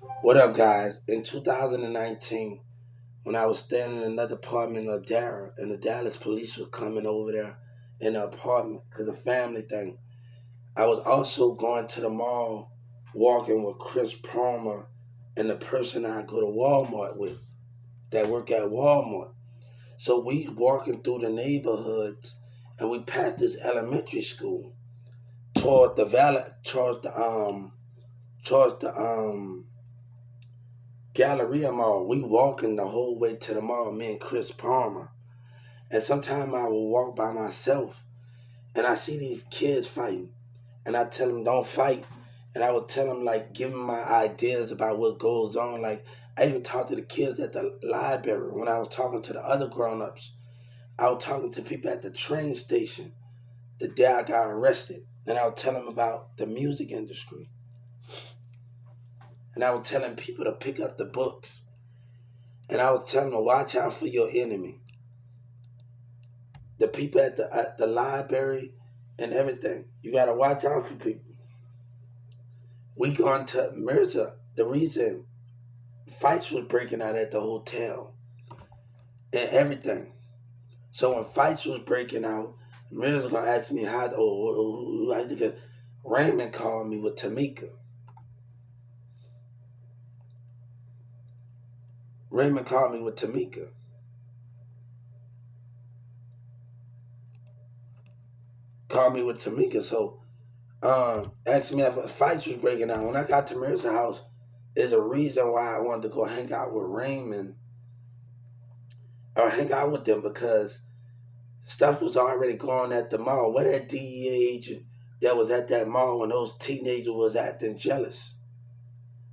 What up, guys? In 2019, when I was staying in another apartment in Ladera, and the Dallas police were coming over there in the apartment because of family thing, I was also going to the mall, walking with Chris Palmer and the person I go to Walmart with that work at Walmart. So we walking through the neighborhoods, and we passed this elementary school toward the valley, towards the Galleria Mall. We walking the whole way to the mall, me and Chris Palmer. And sometimes I will walk by myself and I see these kids fighting. And I tell them, don't fight. And I would tell them, like, give them my ideas about what goes on. Like, I even talked to the kids at the library when I was talking to the other grown ups. I was talking to people at the train station the day I got arrested. And I would tell them about the music industry. And I was telling people to pick up the books. And I was telling them, watch out for your enemy. The people at the library and everything. You gotta watch out for people. We gone to Mirza. The reason fights was breaking out at the hotel and everything. So when fights was breaking out, Mirza gonna ask me how. I think Raymond called me with Tamika. Raymond called me with Tamika. Called me with Tamika. So asked me if fights was breaking out. When I got to Mirza's house, there's a reason why I wanted to go hang out with Raymond or hang out with them because stuff was already going at the mall. What that DEA agent that was at that mall when those teenagers was acting jealous?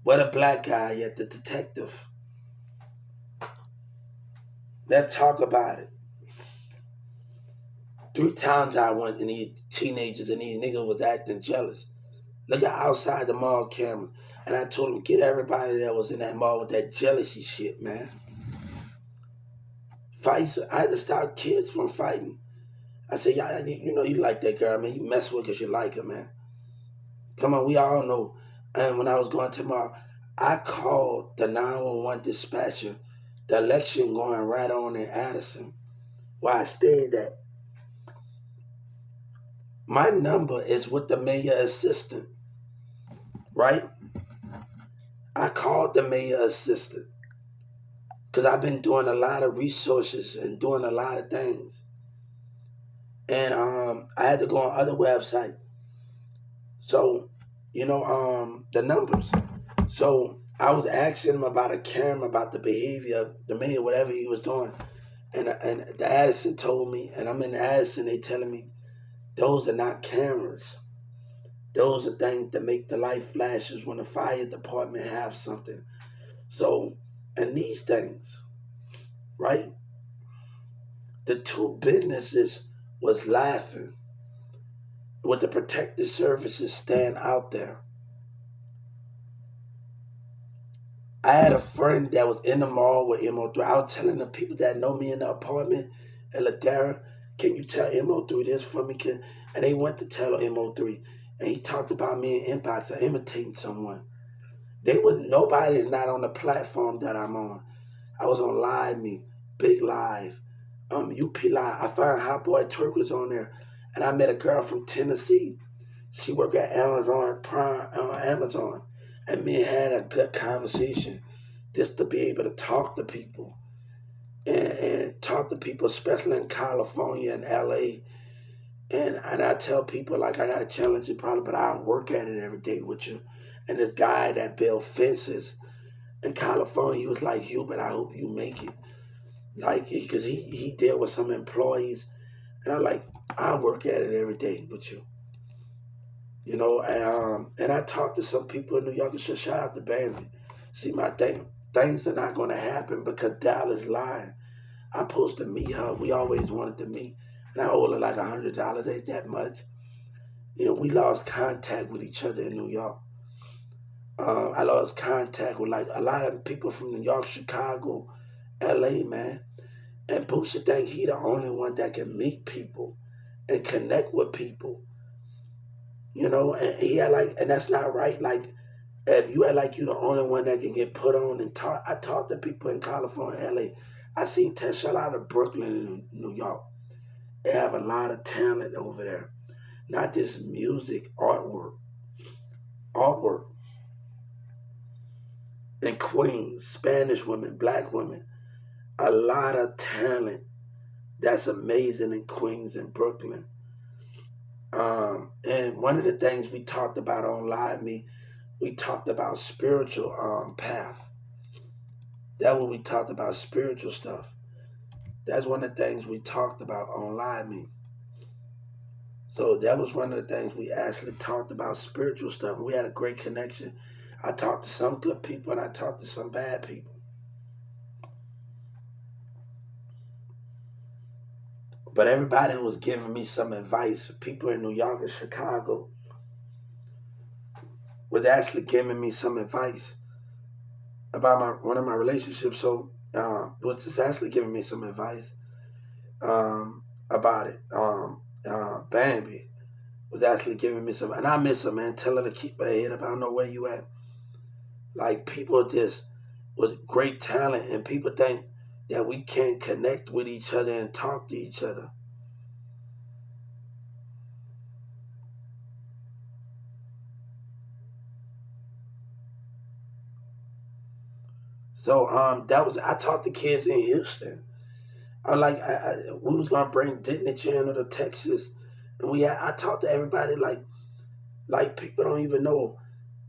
What a black guy at the detective. Let's talk about it. 3 times I went and these teenagers and these niggas was acting jealous. Look at outside the mall camera. And I told them, get everybody that was in that mall with that jealousy shit, man. Fights. I had to stop kids from fighting. I said, yeah, you know you like that girl, man. You mess with her because you like her, man. Come on, we all know. And when I was going to mall, I called the 911 dispatcher, the election going right on in Addison, where I stayed at. My number is with the mayor assistant, right? I called the mayor assistant because I've been doing a lot of resources and doing a lot of things. And I had to go on other websites. So, the numbers. So I was asking him about a camera, about the behavior of the mayor, whatever he was doing. And the Addison told me, and I'm in Addison, they telling me, those are not cameras. Those are things that make the light flashes when the fire department have something. So, and these things, right? The two businesses was laughing with the protective services stand out there. I had a friend that was in the mall with MO3. I was telling the people that know me in the apartment at Ladera, can you tell MO3 this for me? And they went to tell MO3. And he talked about me in inbox or imitating someone. They was nobody not on the platform that I'm on. I was on Live Me, Big Live, UP Live. I found Hot Boy Turk was on there. And I met a girl from Tennessee. She worked at Amazon Prime, Amazon. And me had a good conversation just to be able to talk to people and talk to people, especially in California and LA. And I tell people, like, I got to challenge you probably, but I work at it every day with you. And this guy that built fences in California, he was like, Hubert, I hope you make it. Like, because he dealt with some employees. And I'm like, I work at it every day with you. And I talked to some people in New York and said, shout out to Bambi. See, my thing, things are not going to happen because Dallas lying. I supposed to meet her. We always wanted to meet. And I owe her like $100, ain't that much. We lost contact with each other in New York. I lost contact with like a lot of people from New York, Chicago, LA, man. And Boosie think he the only one that can meet people and connect with people. And he had and that's not right. Like, If you act like you the only one that can get put on and talk, I talk to people in California, LA. I seen shout out of Brooklyn and New York. They have a lot of talent over there. Not just music, artwork, and Queens, Spanish women, black women. A lot of talent that's amazing in Queens and Brooklyn. And one of the things we talked about on Live Me, we talked about spiritual path. That's what we talked about, spiritual stuff. That's one of the things we talked about on Live Me. So that was one of the things we actually talked about, spiritual stuff. We had a great connection. I talked to some good people and I talked to some bad people. But everybody was giving me some advice. People in New York and Chicago was actually giving me some advice about one of my relationships. So was just actually giving me some advice about it. Bambi was actually giving me some, and I miss her, man. Tell her to keep her head up. I don't know where you at. Like, people just with great talent, and people think that we can't connect with each other and talk to each other. So that was, I talked to kids in Houston. We was gonna bring Disney Channel to Texas, and I talked to everybody like people don't even know.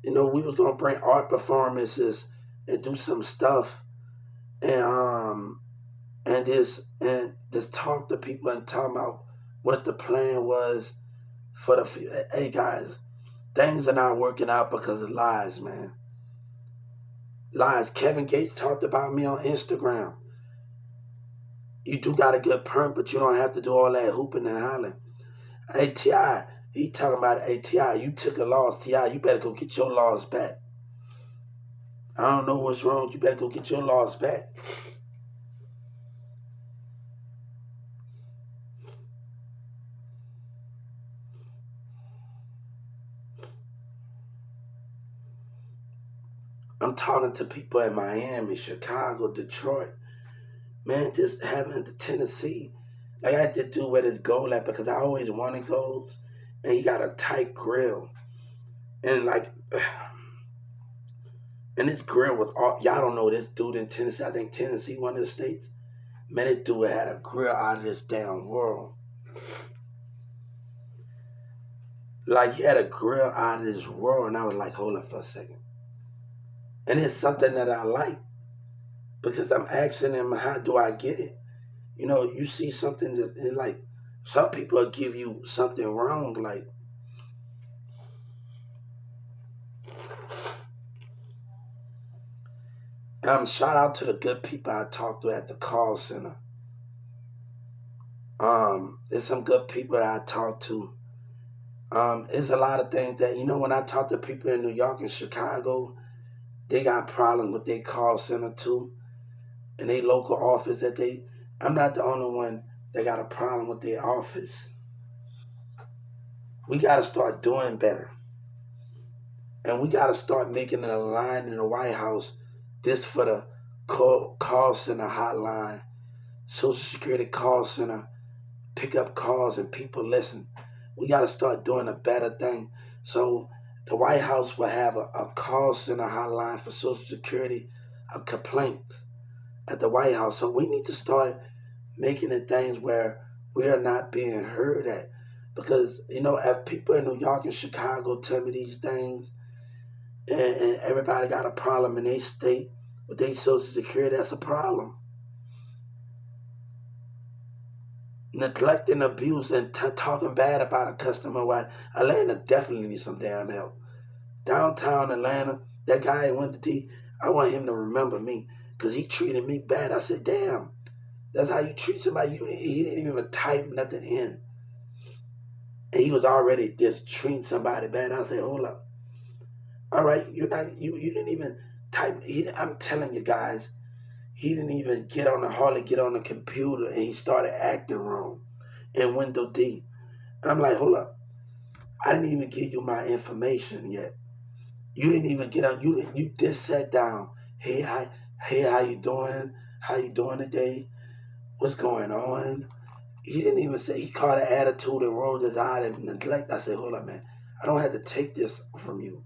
You know, we was gonna bring art performances and do some stuff, and just talk to people and talk about what the plan was for the. Hey guys, things are not working out because of lies, man. Lies. Kevin Gates talked about me on Instagram. You do got a good perm, but you don't have to do all that hooping and hollering. Hey Ti, he talking about, hey Ti, you took a loss. Ti, you better go get your loss back. I don't know what's wrong. You better go get your loss back. I'm talking to people in Miami, Chicago, Detroit. Man, just having to Tennessee. Like, I had to do where this goal at because I always wanted goals. And he got a tight grill. And like, and this grill was all, y'all don't know this dude in Tennessee. I think Tennessee, one of the states. Man, this dude had a grill out of this damn world. Like, he had a grill out of this world. And I was like, hold up for a second. And it's something that I like because I'm asking him, how do I get it? You know, you see something that, like, some people will give you something wrong. Like, shout out to the good people I talked to at the call center. There's some good people that I talked to. There's a lot of things that, you know, when I talk to people in New York and Chicago, they got problems with their call center too. And their local office I'm not the only one that got a problem with their office. We got to start doing better. And we got to start making a line in the White House this for the call center hotline, Social Security call center, pick up calls and people listen. We got to start doing a better thing. So the White House will have a call center hotline for Social Security, a complaint at the White House. So we need to start making it things where we are not being heard at. Because, you know, if people in New York and Chicago tell me these things, and everybody got a problem in their state with their Social Security, that's a problem. Neglect and abuse and talking bad about a customer. Why Atlanta definitely needs some damn help. Downtown Atlanta, that guy went to D. I want him to remember me because he treated me bad. I said, damn, that's how you treat somebody. He didn't even type nothing in, and he was already just treating somebody bad. I said, hold up. All right, you didn't even type. I'm telling you guys, he didn't even hardly get on the computer, and he started acting wrong in Window D. And I'm like, hold up, I didn't even give you my information yet. You didn't even get up. You just sat down. Hey, how you doing? How you doing today? What's going on? He didn't even say. He caught an attitude and rolled his eye and neglect. I said, hold up, man. I don't have to take this from you.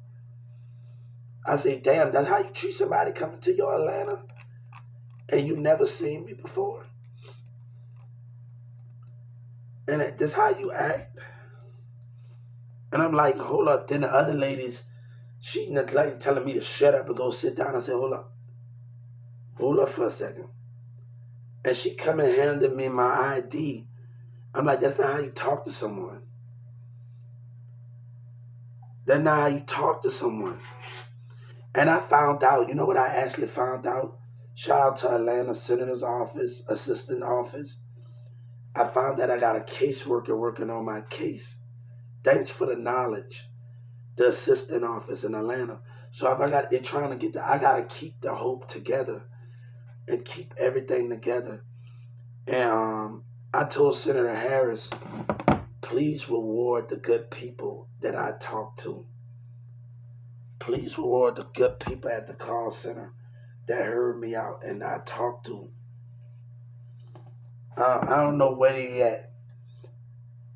I said, damn, that's how you treat somebody coming to your Atlanta and you never seen me before? And that's how you act? And I'm like, hold up. Then the other ladies, she neglected telling me to shut up and go sit down. I said, hold up. Hold up for a second. And she come and handed me my ID. I'm like, that's not how you talk to someone. That's not how you talk to someone. And I found out, you know what I actually found out? Shout out to Atlanta Senator's office, assistant office. I found that I got a caseworker working on my case. Thanks for the knowledge. The assistant office in Atlanta. So if I got it trying to get I gotta keep the hope together and keep everything together. And I told Senator Harris, please reward the good people that I talk to. Please reward the good people at the call center that heard me out and I talked to. I don't know where they at.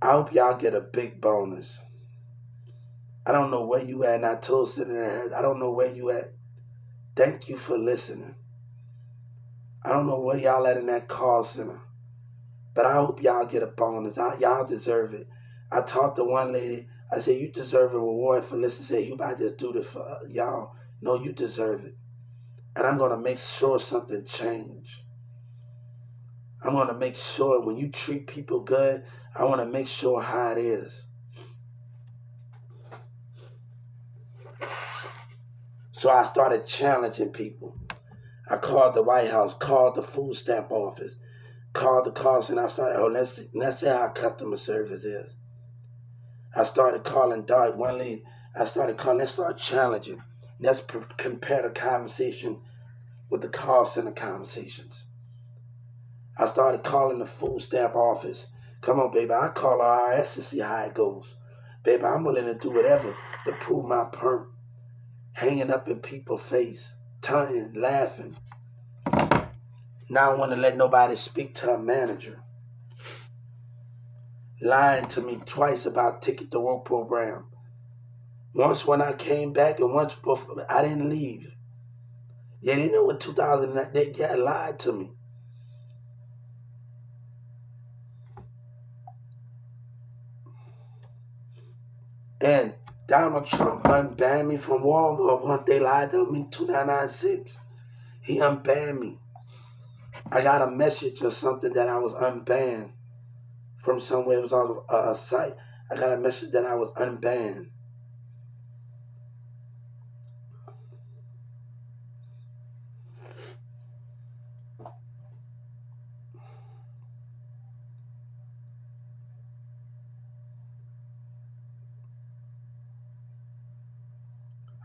I hope y'all get a big bonus. I don't know where you at, and I told Senator Harris, I don't know where you at. Thank you for listening. I don't know where y'all at in that call center, but I hope y'all get a bonus. Y'all deserve it. I talked to one lady. I said, you deserve a reward for listening. Say, you might just do this for y'all. No, you deserve it. And I'm going to make sure something change. I'm going to make sure when you treat people good, I want to make sure how it is. So I started challenging people. I called the White House, called the food stamp office, called the call center. I started, let's see how customer service is. I started calling one lady. I started calling, let's start challenging. Let's compare the conversation with the call center conversations. I started calling the food stamp office. Come on, baby, I call IRS to see how it goes. Baby, I'm willing to do whatever to prove my point. Hanging up in people's face, taunting, laughing. Now I want to let nobody speak to a manager. Lying to me twice about Ticket to Work program. Once when I came back and once before, I didn't leave. Yeah, they knew in 2009, they lied to me. And Donald Trump unbanned me from Walmart once they lied to me, 2996. He unbanned me. I got a message or something that I was unbanned from somewhere. It was on a site. I got a message that I was unbanned.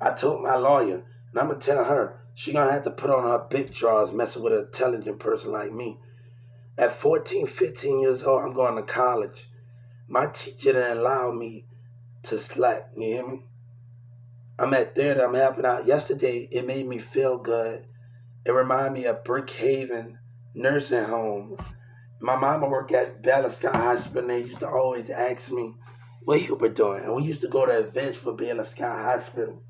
I told my lawyer, and I'm going to tell her, she's going to have to put on her big drawers messing with an intelligent person like me. At 14, 15 years old, I'm going to college. My teacher didn't allow me to slack, you hear me? I'm at theater, I'm helping out. Yesterday, it made me feel good. It reminded me of Brookhaven Nursing Home. My mama worked at Bella Sky Hospital, and they used to always ask me, what you been doing? And we used to go to events for Bella Sky Hospital.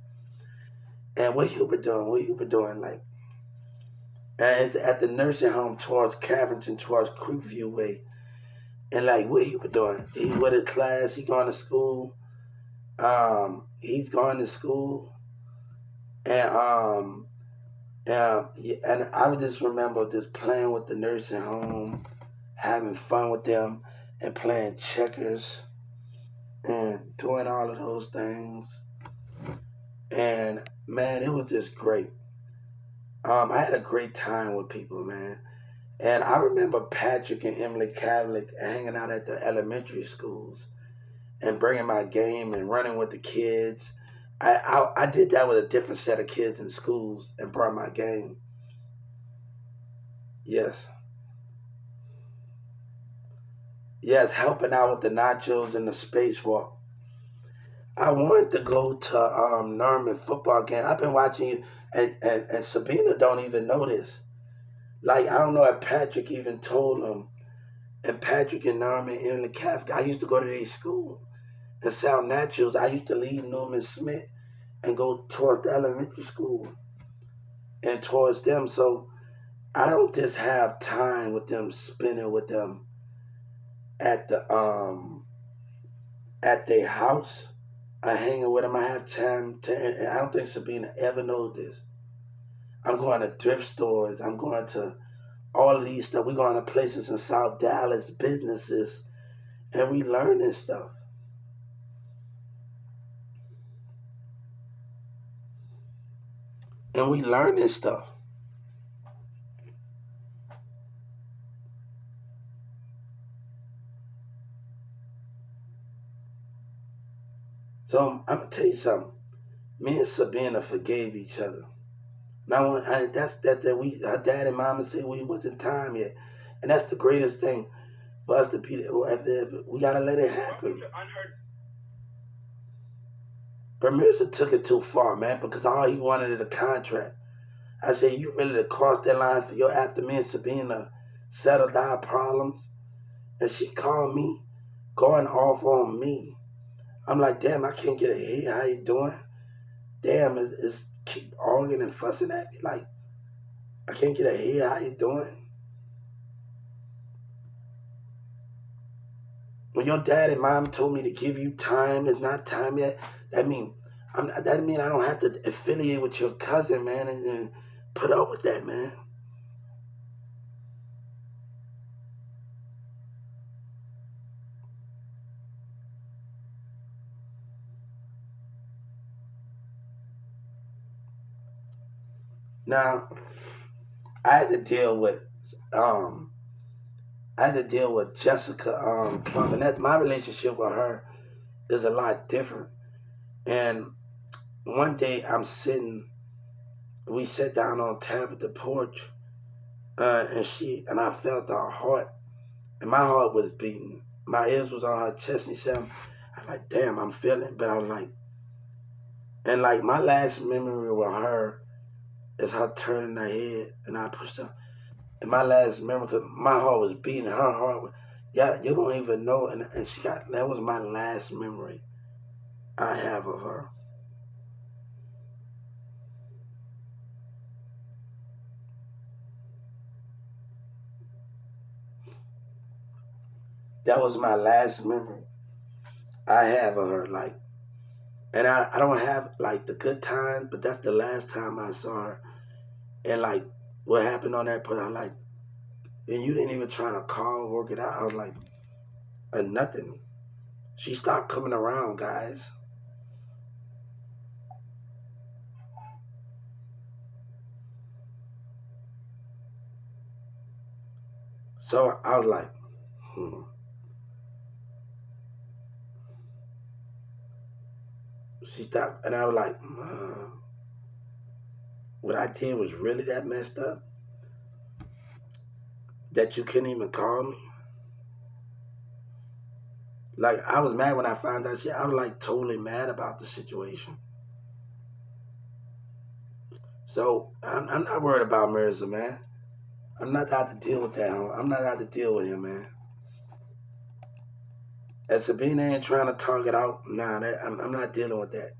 And what you been doing? What you been doing? Like, and it's at the nursing home towards Cavington, towards Creekview Way. And like, what he been doing? He with his class. He going to school. He's going to school. And and I would just remember just playing with the nursing home, having fun with them, and playing checkers, and doing all of those things. And man, it was just great. I had a great time with people, man. And I remember Patrick and Emily Cavlick hanging out at the elementary schools and bringing my game and running with the kids. I did that with a different set of kids in schools and brought my game. Yes. Yes, helping out with the nachos and the spacewalk. I wanted to go to Norman football game. I've been watching you, and Sabina don't even know this. Like I don't know if Patrick even told him. And Patrick and Norman in the Catholic, I used to go to their school in South Naturals. I used to leave Norman Smith and go towards the elementary school and towards them. So I don't just have time with them spending with them at the at their house. I hanging with them. I have time to, and I don't think Sabina ever knows this. I'm going to thrift stores. I'm going to all of these stuff. We're going to places in South Dallas, businesses, and we learning stuff. And we learning stuff. So I'm gonna tell you something. Me and Sabina forgave each other. Now that's that we her dad and mama said we wasn't time yet, and that's the greatest thing for us to be. We gotta let it happen. But Mirza took it too far, man, because all he wanted is a contract. I said, you ready to cross that line for your after me and Sabina settled our problems? And she called me, going off on me. I'm like, damn, I can't get a hey, how you doing? Damn, it's keep arguing and fussing at me. Like, I can't get a hey, how you doing? When your dad and mom told me to give you time, it's not time yet. That mean that mean I don't have to affiliate with your cousin, man, and put up with that, man. Now, I had to deal with um I had to deal with Jessica Plum, and that my relationship with her is a lot different. And one day I'm sitting, we sat down on top of the porch, and I felt her heart, and my heart was beating. My ears was on her chest, and she said, "I'm like, damn, I'm feeling," but I was like, and like my last memory with her is her turning her head, and I pushed her. And my last memory, cause my heart was beating, her heart was, yeah, you don't even know, and she got, that was my last memory I have of her. That was my last memory I have of her. Like, and I don't have like the good times, but that's the last time I saw her. And like, what happened on that part, I like, and you didn't even try to call, work it out. I was like, nothing. She stopped coming around, guys. So I was like, hmm. She stopped, and I was like, what I did was really that messed up that you couldn't even call me. Like I was mad when I found out. I was like totally mad about the situation. So I'm not worried about Mirza, man. I'm not out to deal with that. I'm not out to deal with him, man. And Sabina ain't trying to talk it out. Nah, I'm not dealing with that.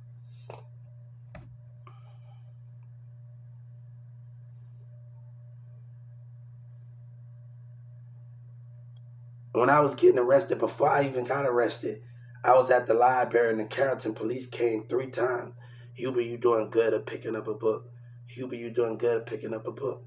When I was getting arrested, before I even got arrested, I was at the library and the Carrollton police came 3 times. Huber, you doing good at picking up a book. Huber, you doing good at picking up a book.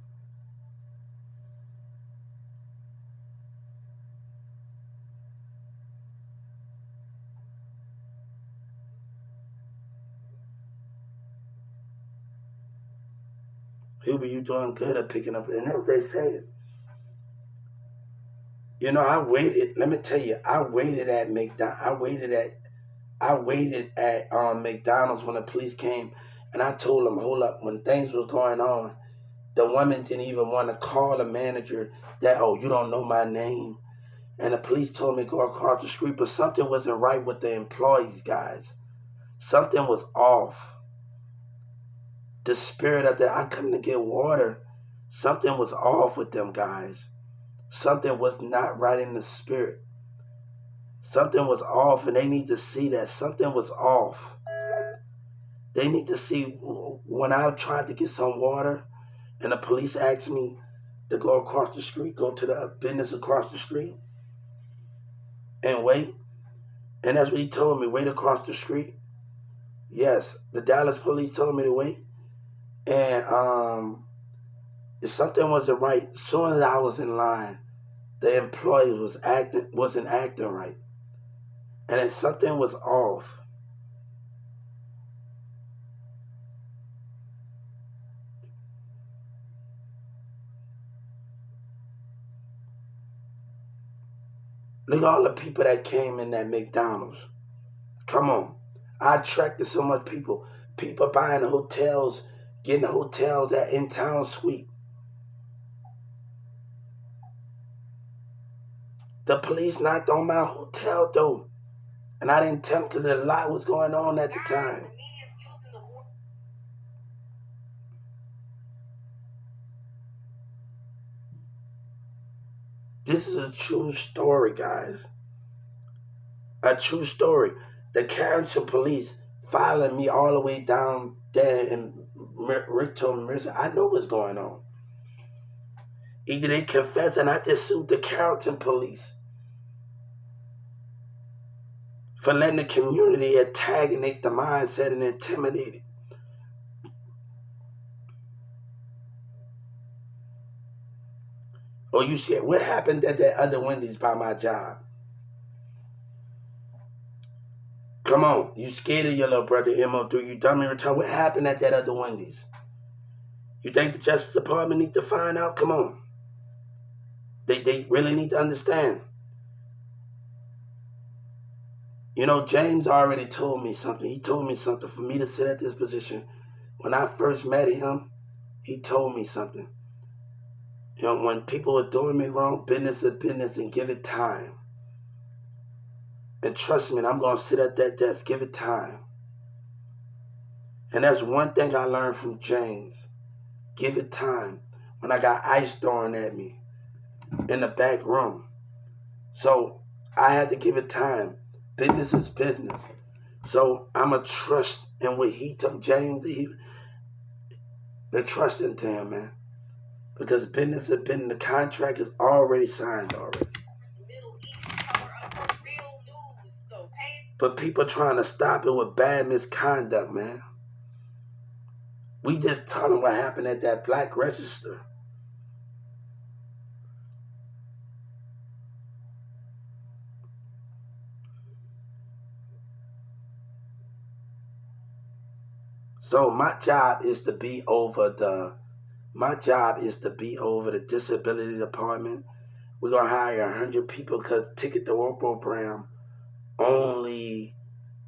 Huber, you doing good at picking up. And they say it. You know, I waited. Let me tell you, I waited at McDonald. I waited at McDonald's when the police came, and I told them, hold up, when things was going on, the woman didn't even want to call the manager that, oh, you don't know my name. And the police told me to go across the street, but something wasn't right with the employees, guys. Something was off. The spirit of that, I come to get water. Something was off with them guys. Something was not right in the spirit. Something was off, and they need to see that something was off. They need to see when I tried to get some water and the police asked me to go across the street, go to the business across the street and wait. And that's what he told me, wait across the street. Yes, the Dallas police told me to wait. And if something wasn't right, as soon as I was in line, the employee wasn't acting right. And then something was off. Look at all the people that came in that McDonald's. Come on. I attracted so much people. People buying hotels, getting hotels that in town suite. The police knocked on my hotel door. And I didn't tell them because a lot was going on at the time. This is a true story, guys. A true story. The Carrington police following me all the way down there in Rick told me, I know what's going on. Either they confess and I just sued the Carrington police for letting the community antagonate the mindset and intimidate it. Or you said, what happened at that other Wendy's by my job? Come on, you scared of your little brother MO3, you dummy retard. What happened at that other Wendy's? You think the Justice Department need to find out? Come on. They really need to understand. You know, James already told me something. He told me something for me to sit at this position. When I first met him, he told me something. You know, when people are doing me wrong, business is business and give it time. And trust me, I'm going to sit at that desk, give it time. And that's one thing I learned from James. Give it time. When I got ice thrown at me in the back room. So I had to give it time. Business is business. So I'm a trust in what he told James. They're trusting to him, man. Because business has been, the contract is already signed already. But people trying to stop it with bad misconduct, man. We just told them what happened at that black register. So my job is to be over the disability department. We're gonna hire 100 people because Ticket to Work program only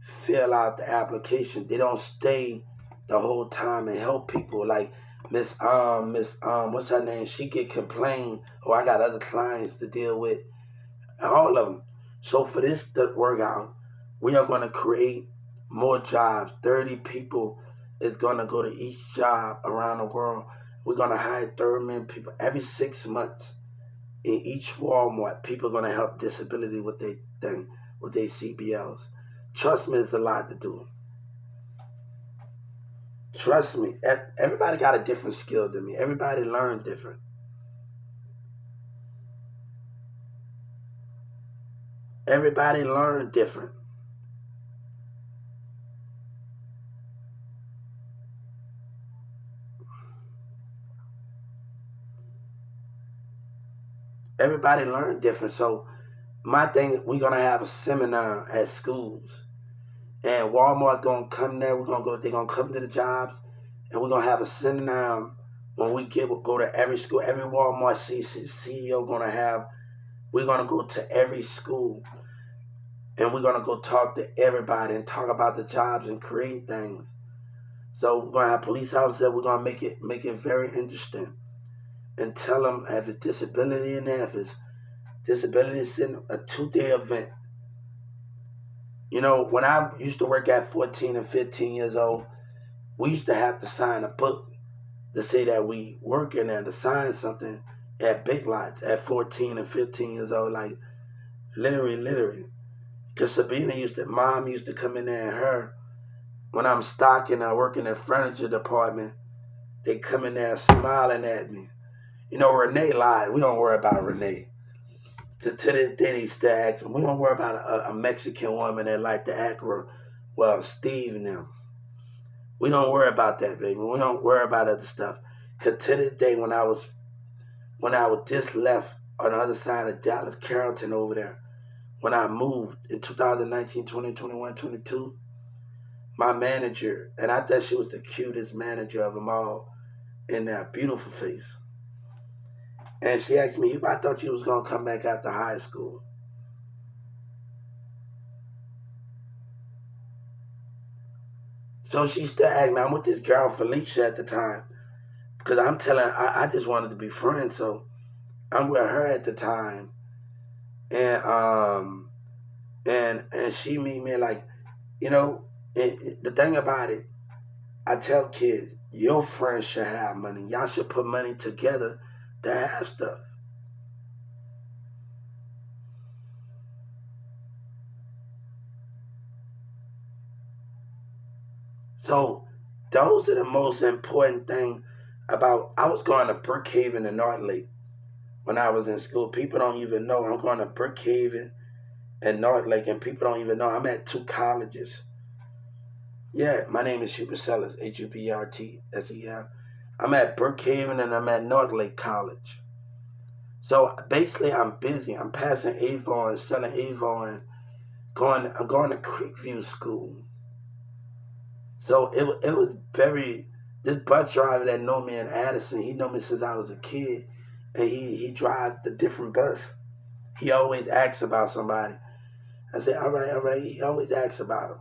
fill out the application. They don't stay the whole time and help people. Like Miss what's her name? She get complained. Oh, I got other clients to deal with. All of them. So for this to work out, we are going to create more jobs. 30 people is going to go to each job around the world. We're going to hire 30 million people every 6 months in each Walmart. People are going to help disability with their thing, with their CBLs. Trust me, it's a lot to do. Trust me, everybody got a different skill than me. Everybody learn different. Everybody learn different. Everybody learn different. So my thing, we're gonna have a seminar at schools, and Walmart gonna come there. They're gonna come to the jobs, and we're gonna have a seminar when we go to every school. Every Walmart CEO gonna have. We're gonna go to every school, and we're gonna go talk to everybody and talk about the jobs and create things. So we're gonna have police officers. We're gonna make it very interesting, and tell them if it's disability in there, if it's disability is in a 2-day event. You know, when I used to work at 14 and 15 years old, we used to have to sign a book to say that we working and to sign something at Big Lots at 14 and 15 years old, like literally. Because Mom used to come in there and her, when I'm stocking, I work in the furniture department, they come in there smiling at me. You know, Renee lied. We don't worry about Renee. To this day, they still ask me. We don't worry about a Mexican woman that like to act, well, Steve and them. We don't worry about that, baby. We don't worry about other stuff. Cause to this day, when I was just left on the other side of Dallas, Carrollton over there, when I moved in 2019, 20, 21, 22, my manager, and I thought she was the cutest manager of them all in that beautiful face. And she asked me, I thought you was going to come back after high school. So she still asked me, I'm with this girl, Felicia, at the time. Because I'm telling her, I just wanted to be friends. So I'm with her at the time. And she meet me like, you know, the thing about it, I tell kids, your friends should have money. Y'all should put money together to have stuff. So those are the most important thing about. I was going to Brookhaven and North Lake when I was in school. People don't even know I'm going to Brookhaven and North Lake, and people don't even know I'm at two colleges. Yeah, my name is Hubert Sellers, HUBERTSEL. I'm at Brookhaven and I'm at North Lake College. So basically, I'm busy. I'm passing Avon, selling Avon, I'm going to Creekview School. So it was very, this bus driver that know me in Addison, he know me since I was a kid, and he drive the different bus. He always asks about somebody. I said, all right. He always asks about him,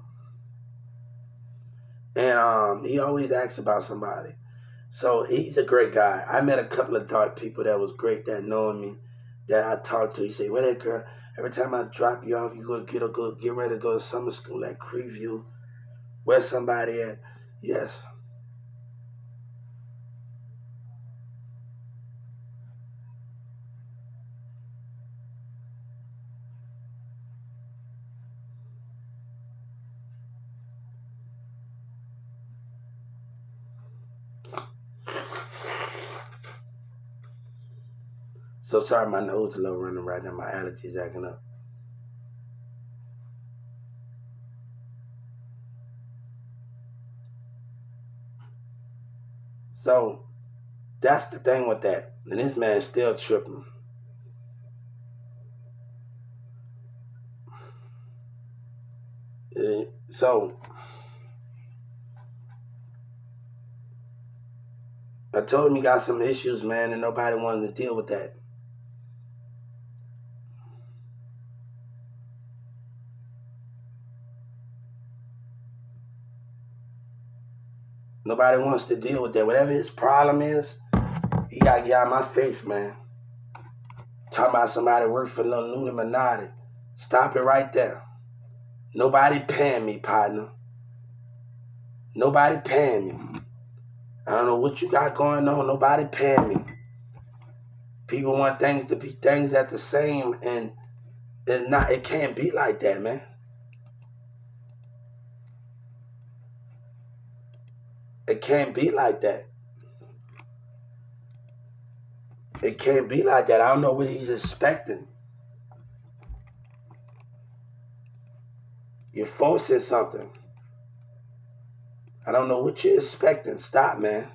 and he always asks about somebody. So he's a great guy. I met a couple of dark people that was great that knowing me, that I talked to. He said, "Where that girl? Every time I drop you off, you get ready to go to summer school at Creeview. Where somebody at?" Yes. So sorry, my nose a little running right now. My allergies acting up. So that's the thing with that. And this man's still tripping. So I told him he got some issues, man, and nobody wanted to deal with that. Nobody wants to deal with that. Whatever his problem is, he got to get out of my face, man. Talking about somebody work for the Illuminati. Stop it right there. Nobody paying me, partner. Nobody paying me. I don't know what you got going on. Nobody paying me. People want things to be things at the same, and it's not. It can't be like that, man. It can't be like that. It can't be like that. I don't know what he's expecting. You're forcing something. I don't know what you're expecting. Stop, man.